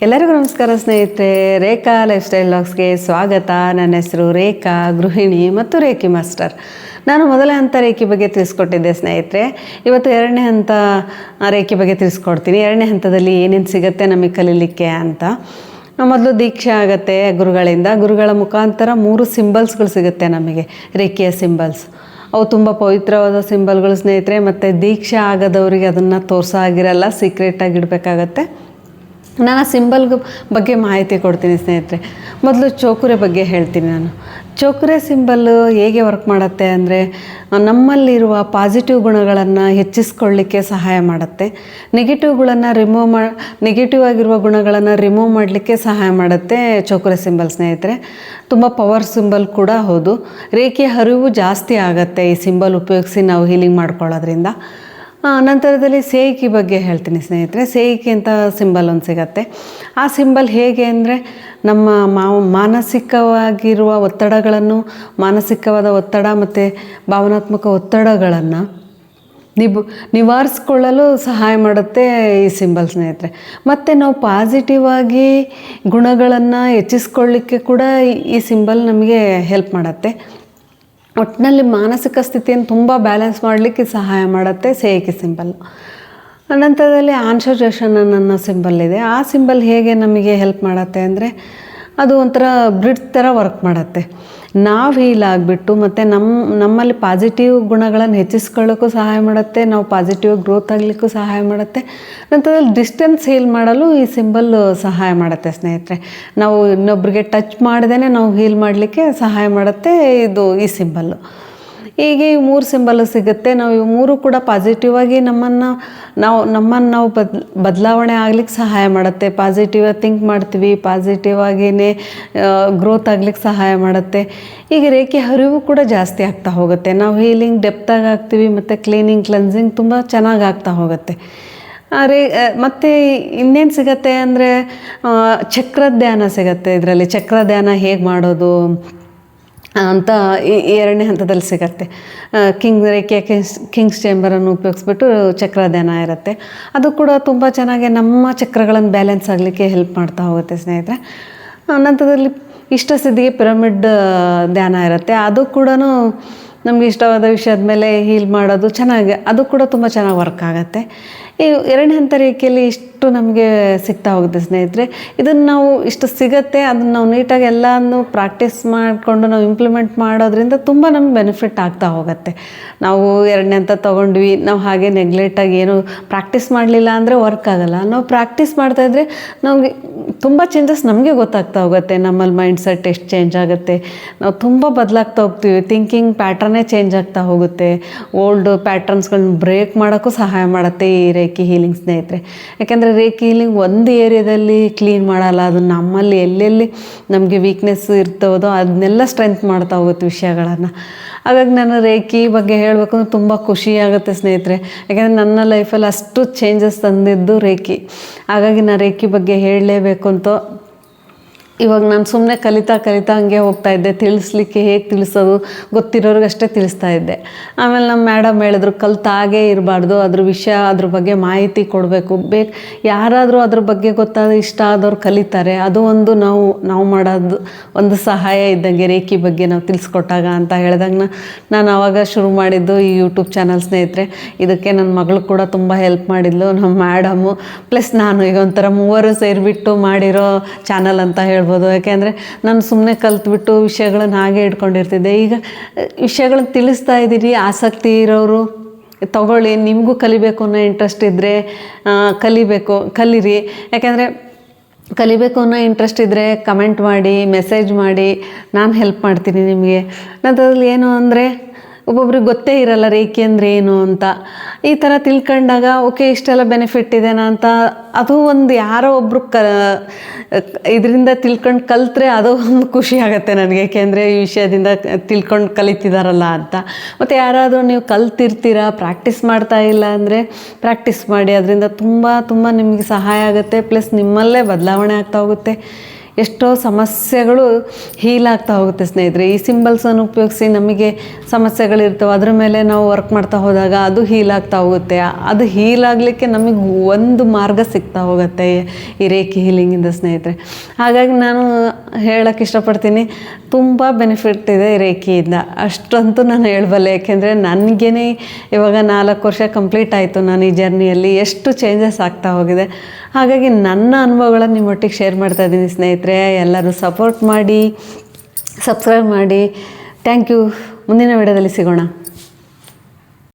ಎಲ್ಲರಿಗೂ ನಮಸ್ಕಾರ ಸ್ನೇಹಿತರೆ. ರೇಖಾ ಲೈಫ್ ಸ್ಟೈಲ್ ವ್ಲಾಗ್ಸ್ಗೆ ಸ್ವಾಗತ. ನನ್ನ ಹೆಸರು ರೇಖಾ, ಗೃಹಿಣಿ ಮತ್ತು ರೇಖಿ ಮಾಸ್ಟರ್. ನಾನು ಮೊದಲ ಹಂತ ರೇಖಿ ಬಗ್ಗೆ ತಿಳಿಸ್ಕೊಟ್ಟಿದ್ದೆ ಸ್ನೇಹಿತರೆ. ಇವತ್ತು ಎರಡನೇ ಹಂತ ರೇಖಿ ಬಗ್ಗೆ ತಿಳಿಸ್ಕೊಡ್ತೀನಿ. ಎರಡನೇ ಹಂತದಲ್ಲಿ ಏನೇನು ಸಿಗುತ್ತೆ ನಮಗೆ ಕಲೀಲಿಕ್ಕೆ ಅಂತ. ಮೊದಲು ದೀಕ್ಷೆ ಆಗುತ್ತೆ ಗುರುಗಳಿಂದ. ಗುರುಗಳ ಮುಖಾಂತರ 3 ಸಿಂಬಲ್ಸ್ಗಳು ಸಿಗುತ್ತೆ ನಮಗೆ, ರೇಖಿಯ ಸಿಂಬಲ್ಸ್. ಅವು ತುಂಬ ಪವಿತ್ರವಾದ ಸಿಂಬಲ್ಗಳು ಸ್ನೇಹಿತರೆ. ಮತ್ತು ದೀಕ್ಷೆ ಆಗದವರಿಗೆ ಅದನ್ನು ತೋರಿಸೋ ಆಗಿರಲ್ಲ, ಸೀಕ್ರೆಟಾಗಿ ಇಡಬೇಕಾಗತ್ತೆ. ನಾನು ಆ ಸಿಂಬಲ್ ಬಗ್ಗೆ ಮಾಹಿತಿ ಕೊಡ್ತೀನಿ ಸ್ನೇಹಿತರೆ. ಮೊದಲು ಚೋಕುರೆ ಬಗ್ಗೆ ಹೇಳ್ತೀನಿ ನಾನು. ಚೋಕುರೆ ಸಿಂಬಲ್ಲು ಹೇಗೆ ವರ್ಕ್ ಮಾಡುತ್ತೆ ಅಂದರೆ, ನಮ್ಮಲ್ಲಿರುವ ಪಾಸಿಟಿವ್ ಗುಣಗಳನ್ನು ಹೆಚ್ಚಿಸ್ಕೊಳ್ಳಿಕ್ಕೆ ಸಹಾಯ ಮಾಡುತ್ತೆ. ನೆಗೆಟಿವ್ ಆಗಿರುವ ಗುಣಗಳನ್ನು ರಿಮೂವ್ ಮಾಡಲಿಕ್ಕೆ ಸಹಾಯ ಮಾಡುತ್ತೆ ಚೋಕುರೆ ಸಿಂಬಲ್ ಸ್ನೇಹಿತರೆ. ತುಂಬ ಪವರ್ ಸಿಂಬಲ್ ಕೂಡ ಹೌದು. ರೇಖೆಯ ಹರಿವು ಜಾಸ್ತಿ ಆಗುತ್ತೆ ಈ ಸಿಂಬಲ್ ಉಪಯೋಗಿಸಿ ನಾವು ಹೀಲಿಂಗ್ ಮಾಡ್ಕೊಳ್ಳೋದ್ರಿಂದ. ನಂತರದಲ್ಲಿ ಸೇಯಿಕಿ ಬಗ್ಗೆ ಹೇಳ್ತೀನಿ ಸ್ನೇಹಿತರೆ. ಸೇಯಿಕಿ ಅಂತ ಸಿಂಬಲ್ ಒಂದು ಸಿಗತ್ತೆ. ಆ ಸಿಂಬಲ್ ಹೇಗೆ ಅಂದರೆ, ನಮ್ಮ ಮಾನಸಿಕವಾಗಿರುವ ಒತ್ತಡಗಳನ್ನು, ಮಾನಸಿಕವಾದ ಒತ್ತಡ ಮತ್ತು ಭಾವನಾತ್ಮಕ ಒತ್ತಡಗಳನ್ನು ನಿವಾರಿಸ್ಕೊಳ್ಳಲು ಸಹಾಯ ಮಾಡುತ್ತೆ ಈ ಸಿಂಬಲ್ ಸ್ನೇಹಿತರೆ. ಮತ್ತು ನಾವು ಪಾಸಿಟಿವ್ ಆಗಿ ಗುಣಗಳನ್ನು ಹೆಚ್ಚಿಸ್ಕೊಳ್ಳಿಕ್ಕೆ ಕೂಡ ಈ ಸಿಂಬಲ್ ನಮಗೆ ಹೆಲ್ಪ್ ಮಾಡುತ್ತೆ. ಒಟ್ಟಿನಲ್ಲಿ ಮಾನಸಿಕ ಸ್ಥಿತಿಯನ್ನು ತುಂಬ ಬ್ಯಾಲೆನ್ಸ್ ಮಾಡಲಿಕ್ಕೆ ಸಹಾಯ ಮಾಡುತ್ತೆ ಸೇಯಿಕಿ ಸಿಂಬಲ್. ನಂತರದಲ್ಲಿ ಆನ್ಸರ್ಜೇಷನ್ ಅನ್ನೋ ಸಿಂಬಲ್ ಇದೆ. ಆ ಸಿಂಬಲ್ ಹೇಗೆ ನಮಗೆ ಹೆಲ್ಪ್ ಮಾಡುತ್ತೆ ಅಂದರೆ, ಅದು ಒಂಥರ ಬ್ರಿಡ್ಜ್ ಥರ ವರ್ಕ್ ಮಾಡುತ್ತೆ. ನಾವು ಹೀಲ್ ಆಗಿಬಿಟ್ಟು ಮತ್ತು ನಮ್ಮಲ್ಲಿ ಪಾಸಿಟಿವ್ ಗುಣಗಳನ್ನು ಹೆಚ್ಚಿಸ್ಕೊಳ್ಳೋಕ್ಕೂ ಸಹಾಯ ಮಾಡುತ್ತೆ, ನಾವು ಪಾಸಿಟಿವ್ ಗ್ರೋತ್ ಆಗಲಿಕ್ಕೂ ಸಹಾಯ ಮಾಡುತ್ತೆ. ನಂತರದಲ್ಲಿ ಡಿಸ್ಟೆನ್ಸ್ ಹೀಲ್ ಮಾಡಲು ಈ ಸಿಂಬಲ್ ಸಹಾಯ ಮಾಡುತ್ತೆ ಸ್ನೇಹಿತರೆ. ನಾವು ಇನ್ನೊಬ್ಬರಿಗೆ ಟಚ್ ಮಾಡ್ದೇ ನಾವು ಹೀಲ್ ಮಾಡಲಿಕ್ಕೆ ಸಹಾಯ ಮಾಡುತ್ತೆ ಈ ಸಿಂಬಲ್ಲು. ಹೀಗೆ ಈ 3 ಸಿಂಬಲ್ಲು ಸಿಗುತ್ತೆ. ನಾವು ಇವು 3 ಕೂಡ ಪಾಸಿಟಿವ್ ಆಗಿ ನಮ್ಮನ್ನು ನಾವು ಬದಲಾವಣೆ ಆಗ್ಲಿಕ್ಕೆ ಸಹಾಯ ಮಾಡುತ್ತೆ. ಪಾಸಿಟಿವ್ ಥಿಂಕ್ ಮಾಡ್ತೀವಿ, ಪಾಸಿಟಿವ್ ಆಗಿಯೇ ಗ್ರೋತ್ ಆಗ್ಲಿಕ್ಕೆ ಸಹಾಯ ಮಾಡುತ್ತೆ. ಹೀಗೆ ರೇಖೆ ಹರಿವು ಕೂಡ ಜಾಸ್ತಿ ಆಗ್ತಾ ಹೋಗುತ್ತೆ. ನಾವು ಹೀಲಿಂಗ್ ಡೆಪ್ತಾಗಿ ಆಗ್ತೀವಿ ಮತ್ತು ಕ್ಲೀನಿಂಗ್ ತುಂಬ ಚೆನ್ನಾಗಿ ಆಗ್ತಾ ಹೋಗುತ್ತೆ. ಮತ್ತು ಇನ್ನೇನು ಸಿಗುತ್ತೆ ಅಂದರೆ, ಚಕ್ರಧ್ಯಾನ ಸಿಗುತ್ತೆ. ಇದರಲ್ಲಿ ಚಕ್ರಧ್ಯಾನ ಹೇಗೆ ಮಾಡೋದು ಅಂತ ಎರಡನೇ ಹಂತದಲ್ಲಿ ಸಿಗತ್ತೆ. ರೇಖೆಯ ಕಿಂಗ್ಸ್ ಚೇಂಬರನ್ನು ಉಪಯೋಗಿಸ್ಬಿಟ್ಟು ಚಕ್ರಧ್ಯಾನ ಇರುತ್ತೆ. ಅದು ಕೂಡ ತುಂಬ ಚೆನ್ನಾಗಿ ನಮ್ಮ ಚಕ್ರಗಳನ್ನು ಬ್ಯಾಲೆನ್ಸ್ ಆಗಲಿಕ್ಕೆ ಹೆಲ್ಪ್ ಮಾಡ್ತಾ ಹೋಗುತ್ತೆ ಸ್ನೇಹಿತರೆ. ನಂತರದಲ್ಲಿ ಇಷ್ಟಸಿದ್ಧಿಗೆ ಪಿರಮಿಡ್ ಧ್ಯಾನ ಇರುತ್ತೆ. ಅದು ಕೂಡ ನಮಗೆ ಇಷ್ಟವಾದ ವಿಷಯದ ಮೇಲೆ ಹೀಲ್ ಮಾಡೋದು ಅದು ಕೂಡ ತುಂಬ ಚೆನ್ನಾಗಿ ವರ್ಕ್ ಆಗುತ್ತೆ. ಈ ಎರಡನೇ ಹಂತ ರೇಖೆಯಲ್ಲಿ ಇಷ್ಟು ನಮಗೆ ಸಿಗ್ತಾ ಹೋಗುತ್ತೆ ಸ್ನೇಹಿತರೆ. ಇದನ್ನು ನಾವು ಇಷ್ಟು ಸಿಗುತ್ತೆ, ಅದನ್ನು ನಾವು ನೀಟಾಗಿ ಎಲ್ಲನೂ ಪ್ರಾಕ್ಟೀಸ್ ಮಾಡಿಕೊಂಡು ನಾವು ಇಂಪ್ಲಿಮೆಂಟ್ ಮಾಡೋದ್ರಿಂದ ತುಂಬ ನಮ್ಗೆ ಬೆನಿಫಿಟ್ ಆಗ್ತಾ ಹೋಗುತ್ತೆ. ನಾವು ಎರಡನೇ ಹಂತ ತೊಗೊಂಡ್ವಿ, ನಾವು ಹಾಗೆ ನೆಗ್ಲೆಕ್ಟಾಗಿ ಏನು ಪ್ರಾಕ್ಟೀಸ್ ಮಾಡಲಿಲ್ಲ ಅಂದರೆ ವರ್ಕ್ ಆಗೋಲ್ಲ. ನಾವು ಪ್ರಾಕ್ಟೀಸ್ ಮಾಡ್ತಾಯಿದ್ರೆ ನಮಗೆ ತುಂಬ ಚೇಂಜಸ್ ನಮಗೆ ಗೊತ್ತಾಗ್ತಾ ಹೋಗುತ್ತೆ. ನಮ್ಮಲ್ಲಿ ಮೈಂಡ್ ಸೆಟ್ ಎಷ್ಟು ಚೇಂಜ್ ಆಗುತ್ತೆ, ನಾವು ತುಂಬ ಬದಲಾಗ್ತಾ ಹೋಗ್ತೀವಿ. ಥಿಂಕಿಂಗ್ ಪ್ಯಾಟ್ರನ್ನೇ ಚೇಂಜ್ ಆಗ್ತಾ ಹೋಗುತ್ತೆ. ಓಲ್ಡ್ ಪ್ಯಾಟ್ರನ್ಸ್ಗಳನ್ನ ಬ್ರೇಕ್ ಮಾಡೋಕ್ಕೂ ಸಹಾಯ ಮಾಡುತ್ತೆ ಈ ರೇಖಿ ಹೀಲಿಂಗ್ ಸ್ನೇಹಿತರೆ. ಯಾಕೆಂದರೆ ರೇಖಿ ಹೀಲಿಂಗ್ ಒಂದು ಏರಿಯಾದಲ್ಲಿ ಕ್ಲೀನ್ ಮಾಡಲ್ಲ, ಅದು ನಮ್ಮಲ್ಲಿ ಎಲ್ಲೆಲ್ಲಿ ನಮಗೆ ವೀಕ್ನೆಸ್ ಇರ್ತದೋ ಅದನ್ನೆಲ್ಲ ಸ್ಟ್ರೆಂತ್ ಮಾಡ್ತಾ ಹೋಗುತ್ತೆ ವಿಷಯಗಳನ್ನು. ಹಾಗಾಗಿ ನಾನು ರೇಖಿ ಬಗ್ಗೆ ಹೇಳಬೇಕು ಅಂದ್ರೆ ತುಂಬ ಖುಷಿಯಾಗುತ್ತೆ ಸ್ನೇಹಿತರೆ. ಯಾಕೆಂದರೆ ನನ್ನ ಲೈಫಲ್ಲಿ ಅಷ್ಟು ಚೇಂಜಸ್ ತಂದಿದ್ದು ರೇಖಿ. ಹಾಗಾಗಿ ನಾನು ರೇಖಿ ಬಗ್ಗೆ ಹೇಳಲೇಬೇಕು ಅಂತ ಇವಾಗ ನಾನು ಸುಮ್ಮನೆ ಕಲಿತಾ ಹಂಗೆ ಹೋಗ್ತಾಯಿದ್ದೆ. ತಿಳಿಸ್ಲಿಕ್ಕೆ ಹೇಗೆ ತಿಳಿಸೋದು ಗೊತ್ತಿರೋರಿಗಷ್ಟೇ ತಿಳಿಸ್ತಾ ಇದ್ದೆ. ಆಮೇಲೆ ನಮ್ಮ ಮೇಡಮ್ ಹೇಳಿದ್ರು, ಕಲಿತಾಗೇ ಇರಬಾರ್ದು, ಅದ್ರ ಬಗ್ಗೆ ಮಾಹಿತಿ ಕೊಡಬೇಕು. ಯಾರಾದರೂ ಅದ್ರ ಬಗ್ಗೆ ಗೊತ್ತಾದ ಇಷ್ಟ ಆದವ್ರು ಕಲಿತಾರೆ. ಅದು ಒಂದು ನಾವು ಮಾಡೋದು ಒಂದು ಸಹಾಯ ಇದ್ದಂಗೆ ರೇಖಿ ಬಗ್ಗೆ ನಾವು ತಿಳಿಸ್ಕೊಟ್ಟಾಗ ಅಂತ ಹೇಳಿದಾಗ ನಾನು ಆವಾಗ ಶುರು ಮಾಡಿದ್ದು ಈ ಯೂಟ್ಯೂಬ್ ಚಾನಲ್ ಸ್ನೇಹಿತರೆ. ಇದಕ್ಕೆ ನನ್ನ ಮಗಳು ಕೂಡ ತುಂಬ ಹೆಲ್ಪ್ ಮಾಡಿದ್ಲು, ನಮ್ಮ ಮೇಡಮು ಪ್ಲಸ್ ನಾನು. ಈಗ ಒಂಥರ 3 ಸೇರಿಬಿಟ್ಟು ಮಾಡಿರೋ ಚಾನಲ್ ಅಂತ ಹೇಳ್ಬೋದು. ಯಾಕೆಂದರೆ ನಾನು ಸುಮ್ಮನೆ ಕಲ್ತ್ಬಿಟ್ಟು ವಿಷಯಗಳನ್ನು ಹಾಗೆ ಇಟ್ಕೊಂಡಿರ್ತಿದ್ದೆ. ಈಗ ವಿಷಯಗಳನ್ನು ತಿಳಿಸ್ತಾ ಇದ್ದೀರಿ, ಆಸಕ್ತಿ ಇರೋರು ತಗೊಳ್ಳಿ. ನಿಮಗೂ ಕಲಿಬೇಕು ಅನ್ನೋ ಇಂಟ್ರೆಸ್ಟ್ ಇದ್ದರೆ ಕಲೀರಿ. ಯಾಕೆಂದರೆ ಕಲಿಬೇಕು ಅನ್ನೋ ಇಂಟ್ರೆಸ್ಟ್ ಇದ್ದರೆ ಕಮೆಂಟ್ ಮಾಡಿ, ಮೆಸೇಜ್ ಮಾಡಿ, ನಾನು ಹೆಲ್ಪ್ ಮಾಡ್ತೀನಿ ನಿಮಗೆ. ನಂತರದಲ್ಲಿ ಏನು ಅಂದರೆ, ಒಬ್ಬೊಬ್ರಿಗೆ ಗೊತ್ತೇ ಇರಲ್ಲ ರೇಖಿ ಅಂದರೆ ಏನು ಅಂತ. ಈ ಥರ ತಿಳ್ಕೊಂಡಾಗ ಓಕೆ ಇಷ್ಟೆಲ್ಲ ಬೆನಿಫಿಟ್ ಇದೆನಾ ಅಂತ, ಅದು ಒಂದು ಯಾರೋ ಒಬ್ಬರು ಇದರಿಂದ ತಿಳ್ಕೊಂಡು ಕಲಿತ್ರೆ ಅದು ಒಂದು ಖುಷಿ ಆಗುತ್ತೆ ನನಗೆ. ಏಕೆಂದರೆ ಈ ವಿಷಯದಿಂದ ತಿಳ್ಕೊಂಡು ಕಲಿತಿದ್ದಾರಲ್ಲ ಅಂತ. ಮತ್ತು ಯಾರಾದರೂ ನೀವು ಕಲ್ತಿರ್ತೀರಾ, ಪ್ರಾಕ್ಟೀಸ್ ಮಾಡ್ತಾ ಇಲ್ಲ ಅಂದರೆ ಪ್ರಾಕ್ಟೀಸ್ ಮಾಡಿ. ಅದರಿಂದ ತುಂಬ ನಿಮಗೆ ಸಹಾಯ ಆಗುತ್ತೆ. ಪ್ಲಸ್ ನಿಮ್ಮಲ್ಲೇ ಬದಲಾವಣೆ ಆಗ್ತಾ ಹೋಗುತ್ತೆ. ಎಷ್ಟೋ ಸಮಸ್ಯೆಗಳು ಹೀಲ್ ಆಗ್ತಾ ಹೋಗುತ್ತೆ ಸ್ನೇಹಿತರೆ. ಈ ಸಿಂಬಲ್ಸನ್ನು ಉಪಯೋಗಿಸಿ ನಮಗೆ ಸಮಸ್ಯೆಗಳಿರ್ತವೆ, ಅದ್ರ ಮೇಲೆ ನಾವು ವರ್ಕ್ ಮಾಡ್ತಾ ಹೋದಾಗ ಅದು ಹೀಲ್ ಆಗ್ತಾ ಹೋಗುತ್ತೆ. ಅದು ಹೀಲ್ ಆಗಲಿಕ್ಕೆ ನಮಗೆ ಒಂದು ಮಾರ್ಗ ಸಿಗ್ತಾ ಹೋಗುತ್ತೆ ಈ ರೇಖಿ ಹೀಲಿಂಗಿಂದ ಸ್ನೇಹಿತರೆ. ಹಾಗಾಗಿ ನಾನು ಹೇಳೋಕ್ಕೆ ಇಷ್ಟಪಡ್ತೀನಿ, ತುಂಬ ಬೆನಿಫಿಟ್ ಇದೆ ಈ ರೇಖಿಯಿಂದ, ಅಷ್ಟಂತೂ ನಾನು ಹೇಳಬಲ್ಲೆ. ಯಾಕೆಂದರೆ ನನಗೇ ಇವಾಗ 4 ವರ್ಷ ಕಂಪ್ಲೀಟ್ ಆಯಿತು ನಾನು ಈ ಜರ್ನಿಯಲ್ಲಿ, ಎಷ್ಟು ಚೇಂಜಸ್ ಆಗ್ತಾ ಹೋಗಿದೆ. ಹಾಗಾಗಿ ನನ್ನ ಅನುಭವಗಳನ್ನು ನಿಮ್ಮೊಟ್ಟಿಗೆ ಶೇರ್ ಮಾಡ್ತಾ ಇದ್ದೀನಿ ಸ್ನೇಹಿತರೆ. ಎಲ್ಲರೂ ಸಪೋರ್ಟ್ ಮಾಡಿ, ಸಬ್ಸ್ಕ್ರೈಬ್ ಮಾಡಿ. Thank you. ಮುಂದಿನ ವಿಡಿಯೋದಲ್ಲಿ ಸಿಗೋಣ.